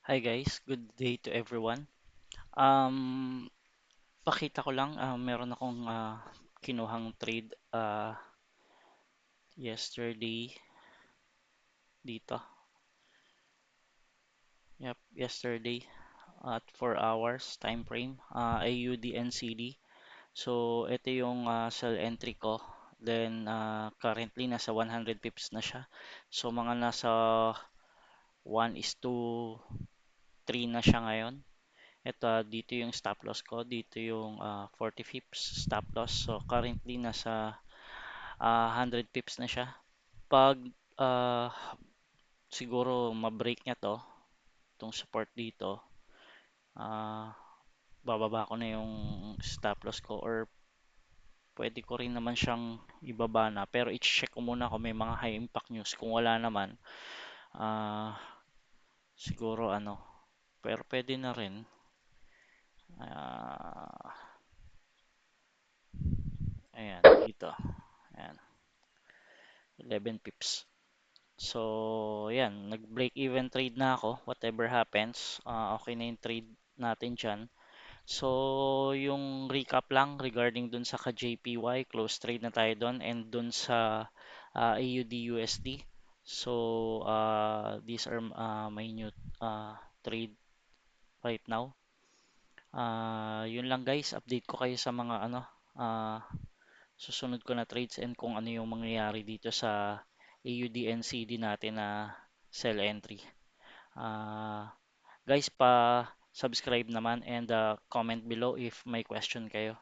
Hi guys, good day to everyone. Um, Pakita ko lang, meron akong kinuhang trade yesterday dito. Yep, yesterday at 4 hours time frame, AUD NCD. So ito yung sell entry ko. Then currently nasa 100 pips na siya. So mga nasa 1 is to 3 na siya ngayon. Ito, dito yung stop loss ko. Dito yung 40 pips stop loss. So, currently, nasa 100 pips na siya. Pag ah, siguro ma-break niya to, itong support dito, ah, bababa ko na yung stop loss ko or pwede ko rin naman siyang ibaba na. Pero i-check ko muna kung may mga high impact news. Kung wala naman, ah, siguro ano, pero pwede na rin. Ah, ayan, dito. Ayan, 11 pips. So, yan, nag-break even trade na ako. Whatever happens, okay na yung trade natin dyan. So, yung recap lang regarding dun sa ka-JPY, close trade na tayo dun and dun sa AUD USD. So, these are my new trade right now. Yun lang guys, update ko kayo sa mga uh, susunod ko na trades and kung ano yung mangyayari dito sa AUD NCD natin na sell entry. Ah, Guys, pa-subscribe naman and comment below if may question kayo.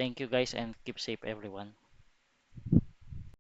Thank you guys and keep safe everyone.